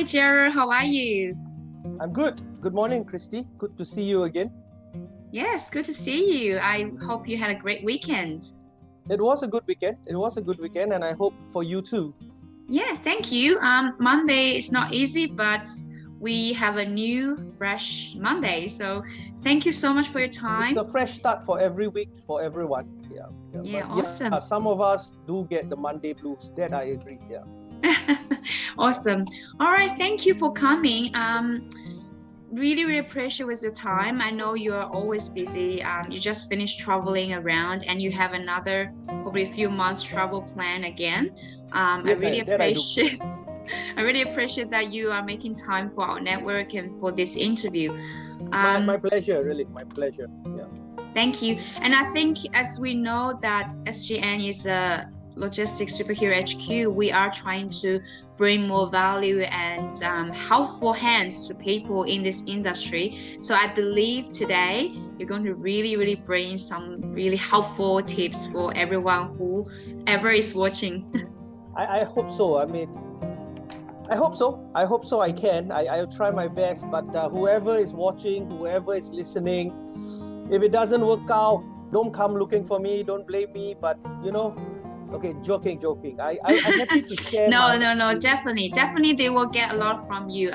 Gerard. How are you? I'm good. Good morning, Christy. Good to see you again. Yes, good to see you. I hope you had a great weekend. It was a good weekend. And I hope for you too. Yeah, thank you. Monday is not easy, but we have a new, fresh Monday. So thank you so much for your It's time. a fresh start for every week for everyone. Yeah, But awesome. some of us do get the Monday blues. That I agree. Yeah. Awesome. All right, thank you for coming. Really appreciate with your time. I know you are always busy. You just finished traveling around and you have another probably a few months travel plan again. I Yes, really that I do. appreciate I really appreciate that you are making time for our network and for this interview. My pleasure, really. My pleasure. Yeah. Thank you. And I think as we know that SGN is a logistics superhero HQ, we are trying to bring more value and helpful hands to people in this industry. So I believe today you're going to really bring some really helpful tips for everyone who ever is watching. I hope so. I hope so. I can. I'll try my best. But whoever is watching, whoever is listening, if it doesn't work out, don't come looking for me. Don't blame me. But okay, joking. I'm happy to share. No, definitely they will get a lot from you.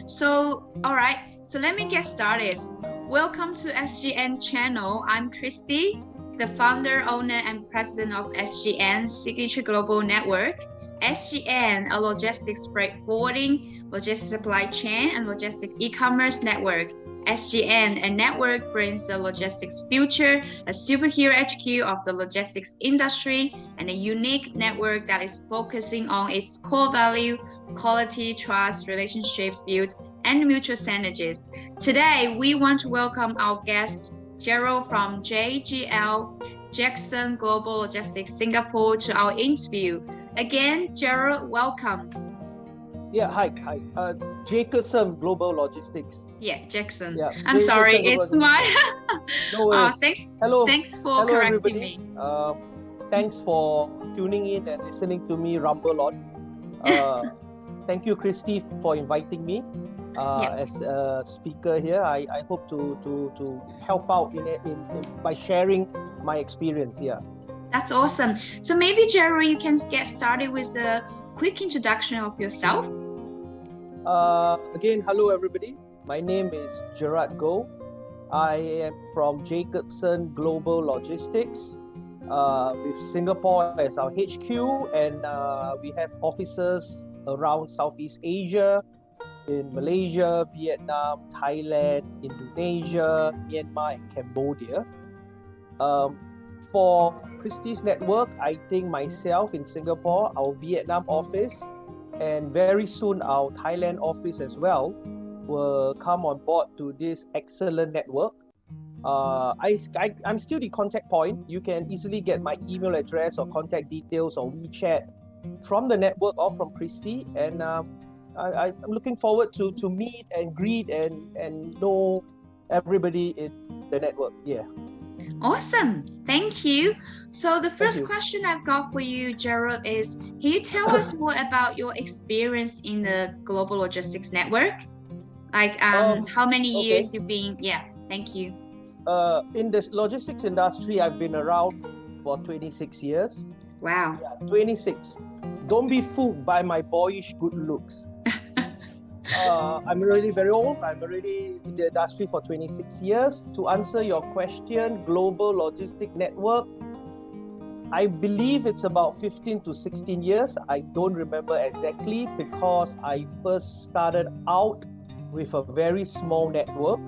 So all right, so let me get started. Welcome to SGN channel. I'm Christy, the founder, owner, and president of SGN Signature Global Network. SGN, a logistics freight forwarding, logistics supply chain, and logistics e-commerce network. SGN, a network, brings the logistics future, a superhero HQ of the logistics industry, and a unique network that is focusing on its core value, quality, trust, relationships built, and mutual synergies. Today, we want to welcome our guest, Gerard from JGL, Jackson Global Logistics Singapore, to our interview. Again, Gerard, welcome. Yeah, hi. Jacobson Global Logistics. Yeah, Jackson. Yeah, I'm sorry, Global it's my. No worries. Thanks for correcting everybody. me. Thanks for tuning in and listening to me ramble on. Thank you, Christy, for inviting me as a speaker here. I hope to help out by sharing my experience here. That's awesome. So maybe, Gerard, you can get started with a quick introduction of yourself. Again, hello everybody. My name is Gerard Goh. I am from Jacobson Global Logistics with Singapore as our HQ, and we have offices around Southeast Asia, in Malaysia, Vietnam, Thailand, Indonesia, Myanmar, and Cambodia. For Christie's network, I think myself in Singapore, our Vietnam office, and very soon our Thailand office as well will come on board to this excellent network. I'm still the contact point. You can easily get my email address or contact details or WeChat from the network or from Christy, and I'm looking forward to meet and greet and know everybody in the network. Yeah. Awesome. Thank you. So the first question I've got for you, Gerard, is can you tell us more about your experience in the Global Logistics Network? Like how many years you've been? Yeah, thank you. In the logistics industry, I've been around for 26 years. Wow. Yeah, 26. Don't be fooled by my boyish good looks. I'm already very old. I'm already in the industry for 26 years. To answer your question, Global Logistic Network, I believe it's about 15 to 16 years. I don't remember exactly because I first started out with a very small network.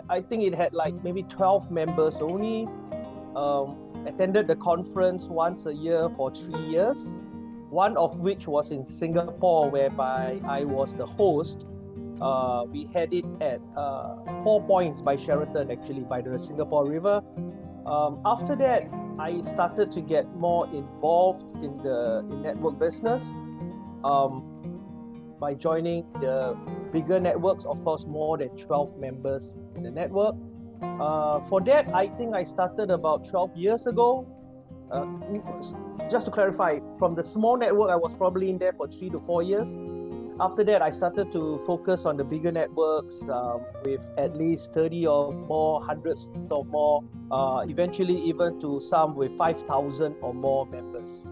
I think it had like maybe 12 members only. Attended the conference once a year for 3 years. One of which was in Singapore, whereby I was the host. We had it at 4 Points by Sheraton, actually, by the Singapore River. After that, I started to get more involved in network business by joining the bigger networks, of course, more than 12 members in the network. For that, I think I started about 12 years ago. Just to clarify, from the small network, I was probably in there for 3 to 4 years. after that, I started to focus on the bigger networks with at least 30 or more, hundreds or more, eventually even to some with 5,000 or more members.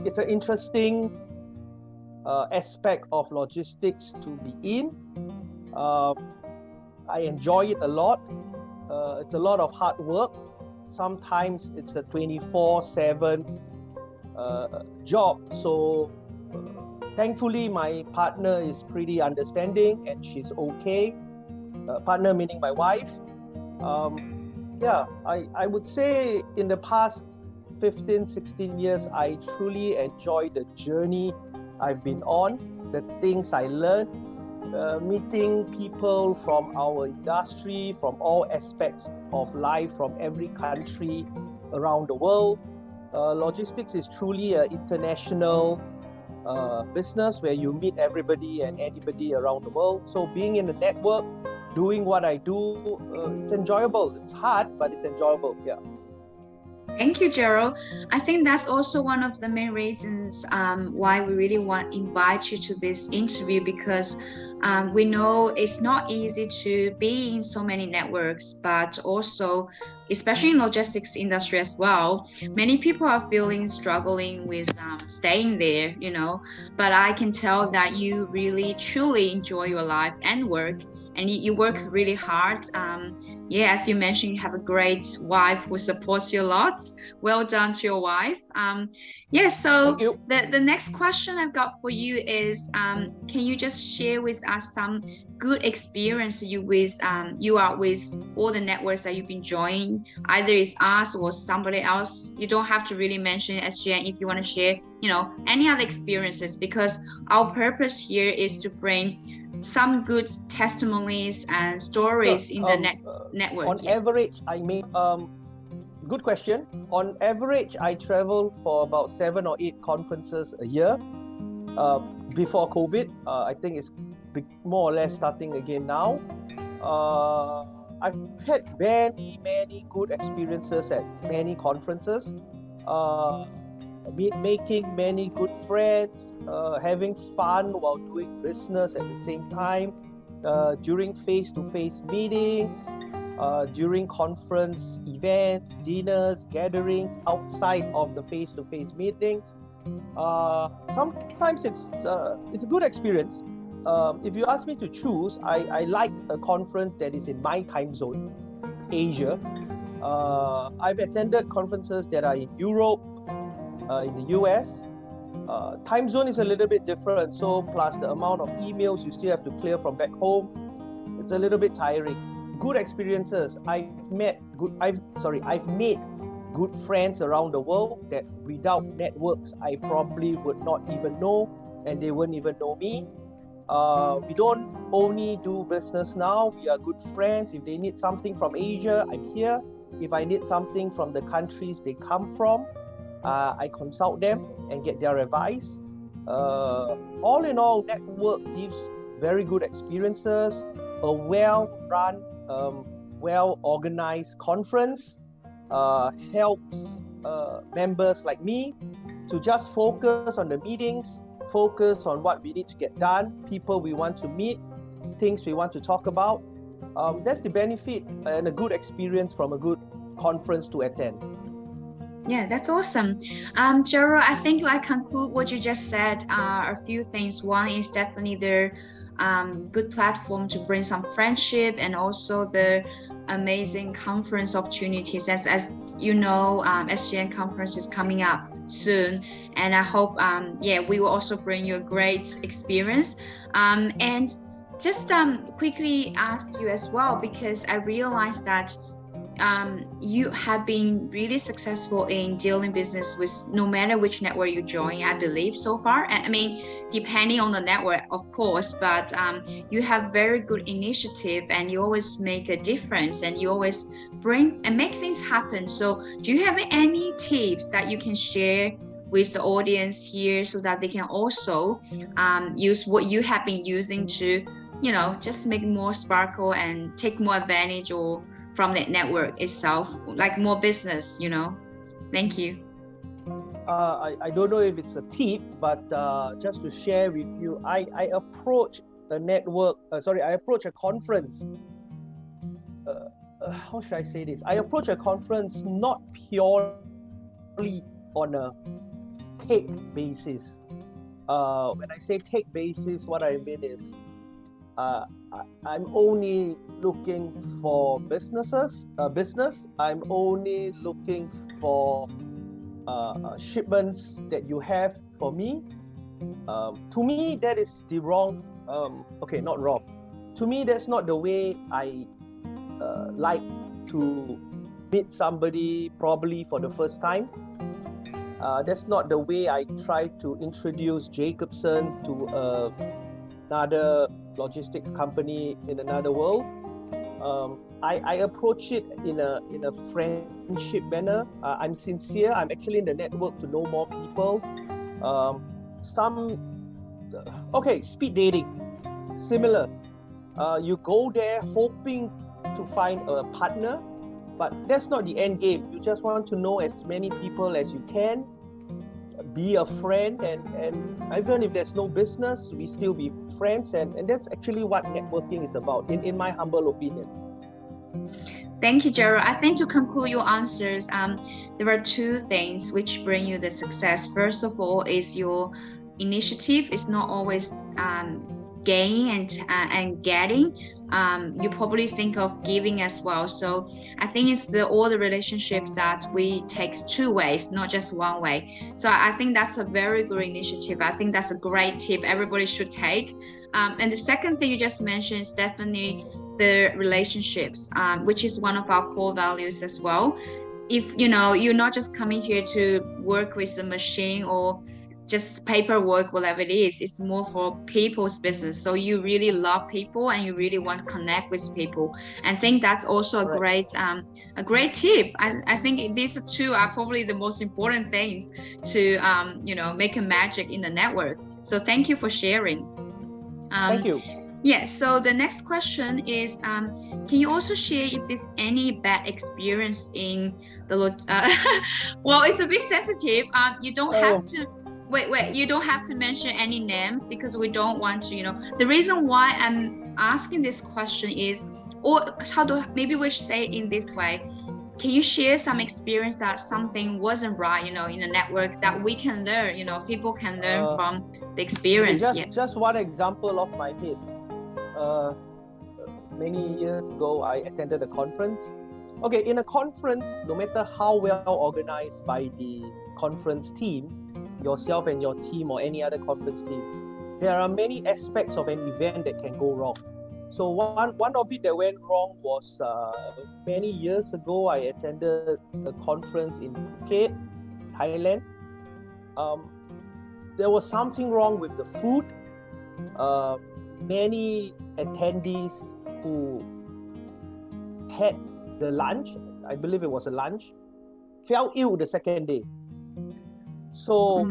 It's an interesting aspect of logistics to be in. I enjoy it a lot. It's a lot of hard work. Sometimes it's a 24/7 job. So thankfully, my partner is pretty understanding and she's okay. Partner meaning my wife. I would say in the past 15, 16 years, I truly enjoy the journey I've been on, the things I learned, meeting people from our industry, from all aspects of life, from every country around the world. Logistics is truly an international business where you meet everybody and anybody around the world. So being in a network, doing what I do, it's enjoyable. It's hard, but it's enjoyable. Yeah. Thank you, Gerald. I think that's also one of the main reasons why we really want to invite you to this interview, because we know it's not easy to be in so many networks, but also, especially in logistics industry as well, many people are struggling with staying there, you know, but I can tell that you really truly enjoy your life and work, and you work really hard. As you mentioned, you have a great wife who supports you a lot. Well done to your wife. So the next question I've got for you is, can you just share with us some good experience you are with all the networks that you've been joining? Either it's us or somebody else. You don't have to really mention SGN if you want to share, you know, any other experiences, because our purpose here is to bring some good testimonies and stories in the network. On average, I make good question. On average, I travel for about 7 or 8 conferences a year. Before COVID, I think it's more or less starting again now. I've had many good experiences at many conferences. Making many good friends, having fun while doing business at the same time, during face-to-face meetings, during conference events, dinners, gatherings outside of the face-to-face meetings. Sometimes it's a good experience. If you ask me to choose, I like a conference that is in my time zone, Asia. I've attended conferences that are in Europe, in the US. Time zone is a little bit different, so plus the amount of emails you still have to clear from back home, it's a little bit tiring. Good experiences. I've made good friends around the world that without networks I probably would not even know, and they wouldn't even know me. We don't only do business now, we are good friends. If they need something from Asia, I'm here. If I need something from the countries they come from, I consult them and get their advice. All in all, network gives very good experiences. A well-run, well-organized conference helps members like me to just focus on the meetings, focus on what we need to get done, people we want to meet, things we want to talk about. That's the benefit and a good experience from a good conference to attend. Yeah, that's awesome. Gerard, I think I conclude what you just said are a few things. One is definitely the good platform to bring some friendship, and also the amazing conference opportunities. As you know, SGN conference is coming up soon, and I hope we will also bring you a great experience. And just quickly ask you as well, because I realized that you have been really successful in dealing business with no matter which network you join, I believe, so far. I mean, depending on the network, of course, but you have very good initiative, and you always make a difference, and you always bring and make things happen. So do you have any tips that you can share with the audience here, so that they can also use what you have been using to, you know, just make more sparkle and take more advantage or from the network itself, like more business, you know? Thank you. I don't know if it's a tip, but just to share with you, I approach a network, I approach a conference. How should I say this? I approach a conference not purely on a take basis. When I say take basis, what I mean is I'm only looking for business. I'm only looking for shipments that you have for me. To me, that is the wrong. Not wrong. To me, that's not the way I like to meet somebody probably for the first time. That's not the way I try to introduce Jacobson to another logistics company in another world. I approach it in a friendship manner. I'm sincere. I'm actually in the network to know more people. Speed dating, similar. You go there hoping to find a partner, but that's not the end game. You just want to know as many people as you can, be a friend, and even if there's no business, we still be friends, and that's actually what networking is about, in my humble opinion. Thank you, Gerard. I think to conclude your answers, there are two things which bring you the success. First of all, is your initiative is not always gaining and getting. You probably think of giving as well. So I think it's all the relationships that we take two ways, not just one way. So I think that's a very good initiative. I think that's a great tip everybody should take. And the second thing you just mentioned is definitely the relationships, which is one of our core values as well. If you're not just coming here to work with the machine or just paperwork, whatever it is, it's more for people's business. So you really love people and you really want to connect with people. And I think that's also a great tip. I think these two are probably the most important things to make a magic in the network. So thank you for sharing. Thank you. Yeah, so the next question is, can you also share if there's any bad experience in the well, it's a bit sensitive. You don't have to you don't have to mention any names because we don't want to, the reason why I'm asking this question is, or maybe we should say it in this way. Can you share some experience that something wasn't right, in the network that we can learn, people can learn from the experience? Just one example off my head. Many years ago, I attended a conference. Okay, in a conference, no matter how well organized by the conference team, yourself and your team or any other conference team, there are many aspects of an event that can go wrong. So one of it that went wrong was many years ago, I attended a conference in Phuket, Thailand. There was something wrong with the food. Many attendees who had the lunch, I believe it was a lunch, fell ill the second day. So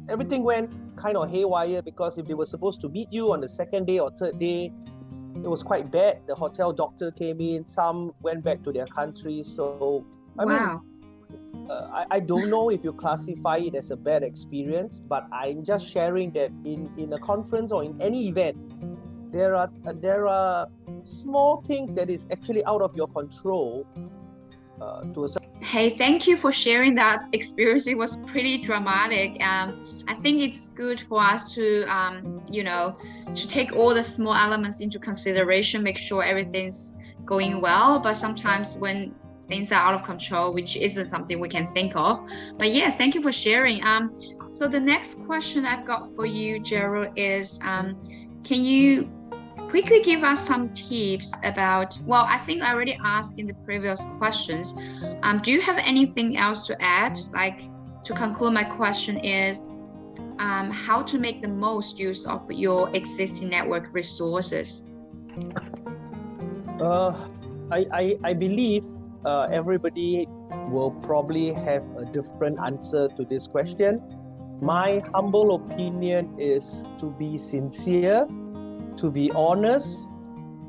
everything went kind of haywire because if they were supposed to meet you on the second day or third day, it was quite bad. The hotel doctor came in, some went back to their countries. So I don't know if you classify it as a bad experience, but I'm just sharing that in a conference or in any event, there are small things that is actually out of your control to a certain. Hey, thank you for sharing that experience. It was pretty dramatic. I think it's good for us to, to take all the small elements into consideration, make sure everything's going well. But sometimes when things are out of control, which isn't something we can think of. But yeah, thank you for sharing. So the next question I've got for you, Gerald, is can you quickly give us some tips about, well, I think I already asked in the previous questions. Do you have anything else to add? Like, to conclude, my question is how to make the most use of your existing network resources? I believe everybody will probably have a different answer to this question. My humble opinion is to be sincere, to be honest,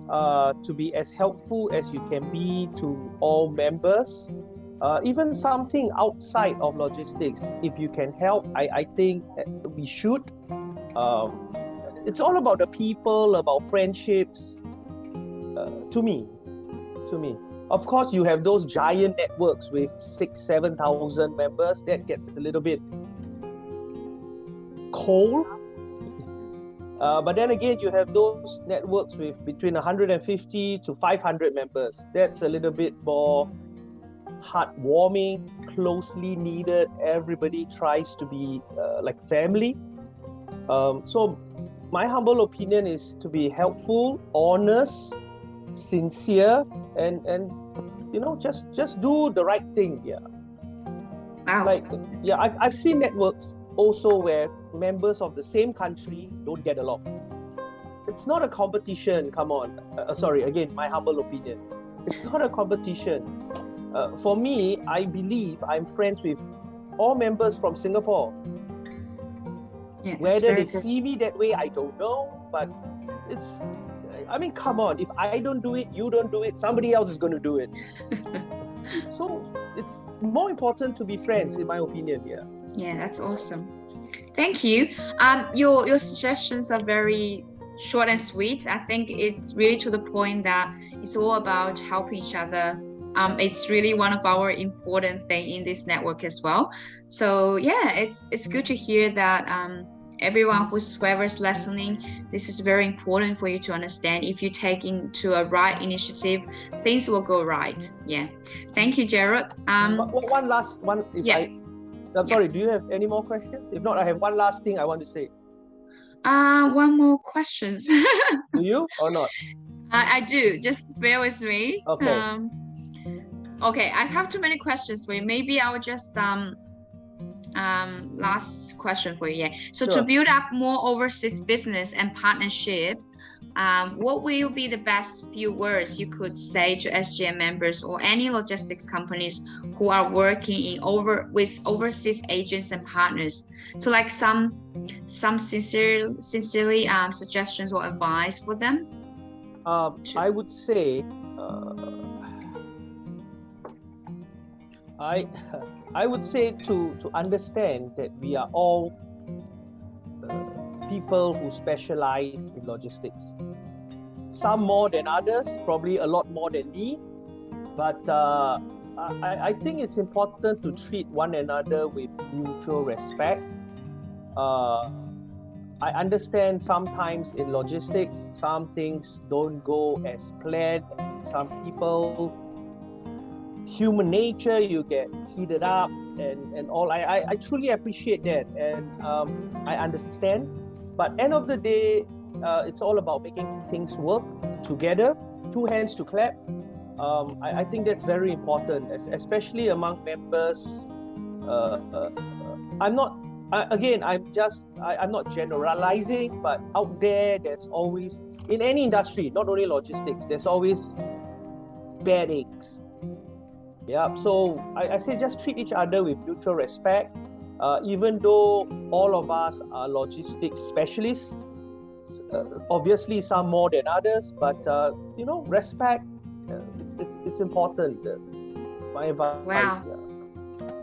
to be as helpful as you can be to all members, even something outside of logistics. If you can help, I think we should. It's all about the people, about friendships. To me. Of course, you have those giant networks with 6,000-7,000 members. That gets a little bit cold. But then again, you have those networks with between 150 to 500 members. That's a little bit more heartwarming, closely needed. Everybody tries to be like family. So my humble opinion is to be helpful, honest, sincere, and just do the right thing. Wow. I've seen networks also where members of the same country don't get along. It's not a competition. Come on. Sorry, again, my humble opinion. It's not a competition. For me, I believe I'm friends with all members from Singapore. Yeah, Whether they see me that way, I don't know. But come on. If I don't do it, you don't do it, somebody else is going to do it. So it's more important to be friends, in my opinion. Yeah, that's awesome. Thank you. Your suggestions are very short and sweet. I think it's really to the point that it's all about helping each other. It's really one of our important thing in this network as well. So yeah, it's good to hear that everyone whoever's listening, this is very important for you to understand. If you take into a right initiative, things will go right. Yeah. Thank you, Gerard. One last one. I'm sorry, do you have any more questions? If not, I have one last thing I want to say. One more questions. Do you or not? I do. Just bear with me. Okay. Okay, I have too many questions for you. Maybe I'll just last question for you. Yeah. So Sure. To build up more overseas business and partnership, what will be the best few words you could say to SGN members or any logistics companies who are working with overseas agents and partners? So like some sincerely suggestions or advice for them? I would say I would say to understand that we are all people who specialize in logistics. Some more than others, probably a lot more than me. But I think it's important to treat one another with mutual respect. I understand sometimes in logistics, some things don't go as planned. Some people, human nature, you get heated up and all. I truly appreciate that, and I understand. But end of the day, it's all about making things work together, two hands to clap. I think that's very important, especially among members. I'm not generalizing, but out there's always, in any industry, not only logistics, there's always bad eggs. Yeah, so I say just treat each other with mutual respect. Even though all of us are logistics specialists, obviously some more than others, but respect, it's important. My advice. Wow.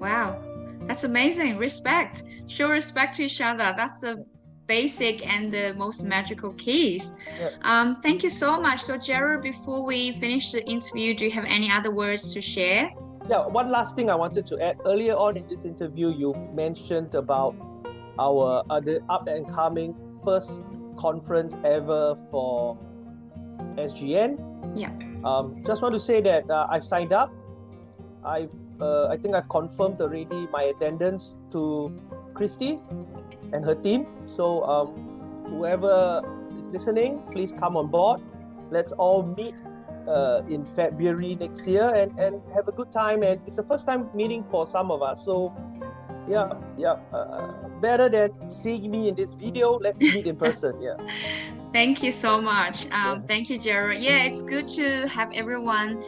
Wow, that's amazing. Respect. Show respect to each other. That's the basic and the most magical keys. Yeah. Thank you so much. So Gerard, before we finish the interview, do you have any other words to share? Yeah, one last thing I wanted to add. Earlier on in this interview, you mentioned about our other up and coming first conference ever for SGN. Yeah. Just want to say that I've signed up. I think I've confirmed already my attendance to Christy and her team. So whoever is listening, please come on board. Let's all meet in February next year and have a good time. And it's the first time meeting for some of us. So better than seeing me in this video, let's meet in person. Yeah. Thank you so much. Thank you, Gerard. Yeah, it's good to have everyone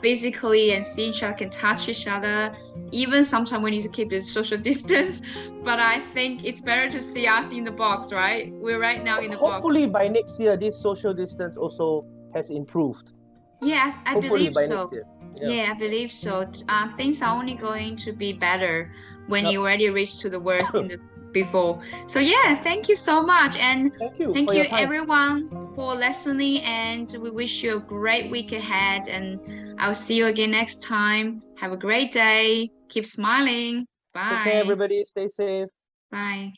physically and see each other, can touch each other. Even sometimes we need to keep the social distance, but I think it's better to see us in the box, right? We're right now in the box. Hopefully by next year, this social distance also has improved. Yes, I Hopefully believe by so. next year. Yeah, I believe so. Things are only going to be better when Yep. you already reached to the worst in the before. So yeah, thank you so much, and Thank you thank for you your time. everyone for listening. And we wish you a great week ahead. And I'll see you again next time. Have a great day. Keep smiling. Take care, Bye. everybody. Stay safe. Bye.